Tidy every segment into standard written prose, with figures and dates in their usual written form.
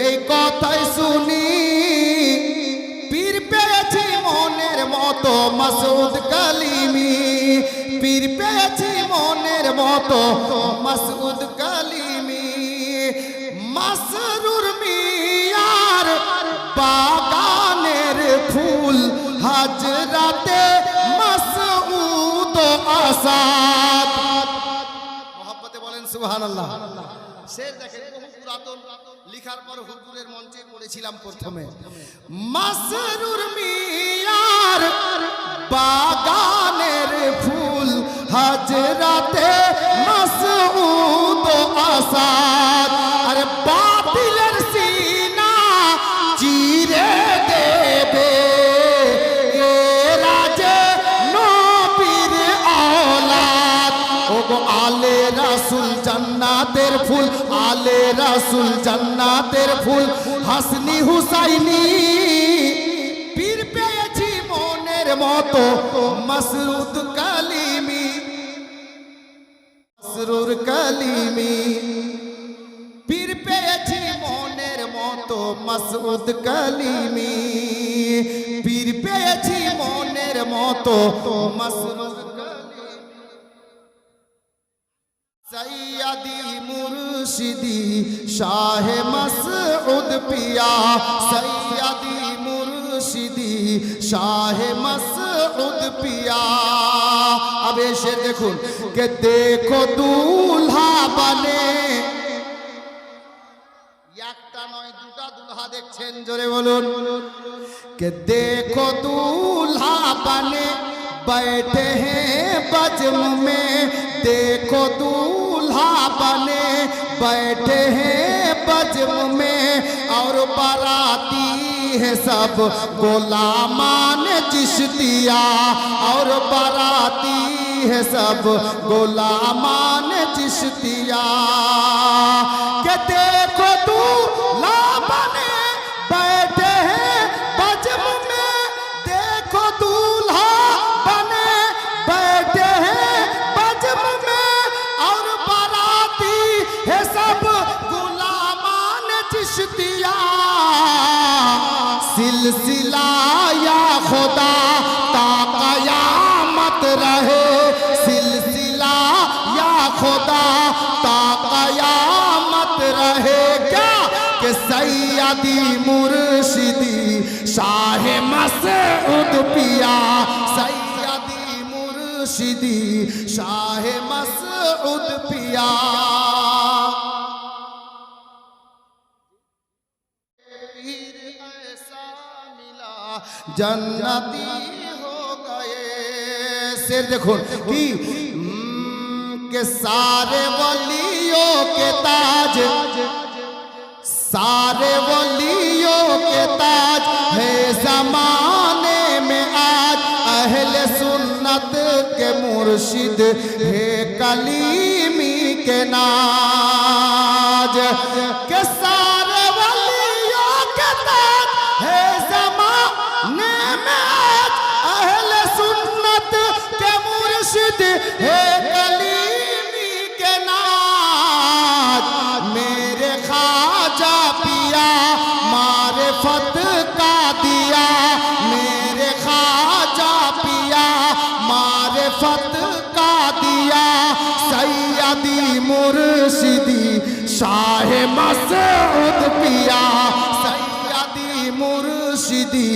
এই কথাই শুনি পীর পেয়েছি মনের মতো মাসুদ কালিমি, পীর পেয়েছি মনের মতো মাসুদ কালিমি। মাসরুর মিয়ার বাগানের ফুল হাজরাতে মাসউদ আসাদ। মোহাব্বতে বলেন সুবহানাল্লাহ। শের দেখেন বহু পুরাতন, লিখার পর হুজুরের মঞ্চে পড়েছিলাম প্রথমে। মাসরুর মিয়ার বাগানের ফুল হাজরাতে মাসউদ আসাদ। আরে বাতিলের সিনা চিরে দেবে এরা যে নবীর আওলাদ। ওগো আলে রাসূল জান্নাতের ফুল, আলে রাসূল জান্নাতের ফুল, হাসনি হুসাইনি পীর পেয়েছি মনের মতো মাসরুদ কালিমি, মাসরুর কালিমি। পীর পেয়েছি মনের মতো মাসউদ কালিমি, পীর পেয়েছি মনের মতো মাসরুর কালিমি। সৈয়দি মুর্শিদি শাহে মাসউদ পিয়া, সৈয়দি মুর্শিদি শাহে মাসউদ পিয়া। अब এসে দেখুন কে দেখো দুলহা বানে, একটা নয় দুটা দুলহা দেখছেন, জোরে বলুন। কে দেখো দুলহা বানে बैठे हैं बज़्म में, देखो दूल्हा बने बैठे हैं बज़्म में, और बाराती है सब गुलामान चिश्तिया, और बाराती है सब गुलामान चिश्तिया। के देखो दूल्हा बने बैठे हैं बज़्म में, देखो दूल्हा बने बैठे हैं बज़्म में, और बाराती है सब गुलामान चिश्तिया। सिलसिला या खुदा ता क़यामत रहे, सिलसिला या खुदा ता क़यामत रहे। क्या कि सैयदी मुर्शिदी शाहे मसऊद पिया, सैयदी मुर्शिदी शाहे मसऊद पिया। पीर ऐसा मिला जन्नती हो गए। शेर देखो कि सारे वलियों के ताज, सारे वलियों के ताज है ज़माने में आज, अहले सुन्नत के मुर्शिद है कलीमी के नाज। के सारे वलियों के ताज है ज़माने में आज, अहले सुन्नत के मुर्शिद है कलीमी के नाज। मेरे ख्वाजा पिया मारिफत का दिया, मेरे ख्वाजा पिया मारिफत का दिया। सैयदी मुर्शिदी शाहे मसऊद पिया, सैयदी मुर्शिदी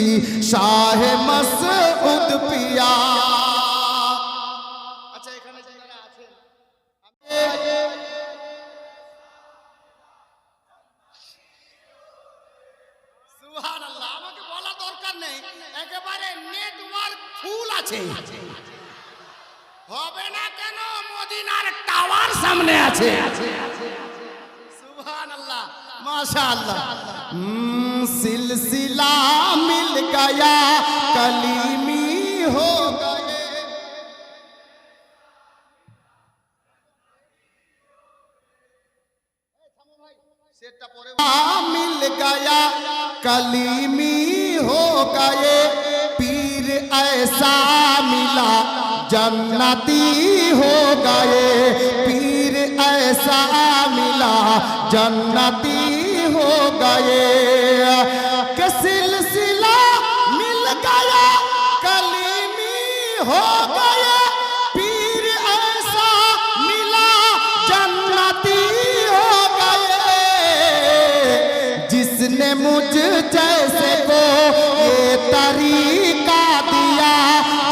शाहे मसऊद पिया। अच्छा এখানে যারা আছেন সুবহানাল্লাহ, আমাকে বলা দরকার নেই, একেবারে নেটওয়ার্ক ফুল আছে। হবে না কেন, মদিনার টাওয়ার সামনে আছে। সুবহানাল্লাহ, माशाअल्लाह। सिलसिला मिल गया कलीमी हो गए, मिल गया कलीमी हो गए। पीर ऐसा मिला जन्नती हो गए, पीर ऐसा मिला जन्नती हो गए कि सिलसिला मिल गया कलीमी हो गए पीर ऐसा मिला जन्नती हो गए जिसने मुझ जैसे को ये तरीका दिया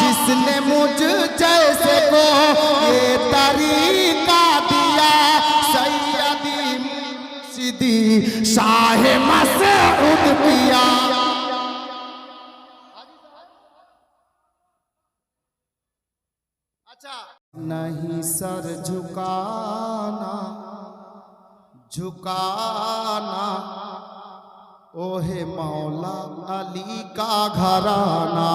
जिसने मुझ जैसे को ये तरीका दिया सैयदी मुर्शिदी शाह मसऊद पिया। अच्छा नहीं सर झुकाना झुकाना ओहे मौला अली का घराना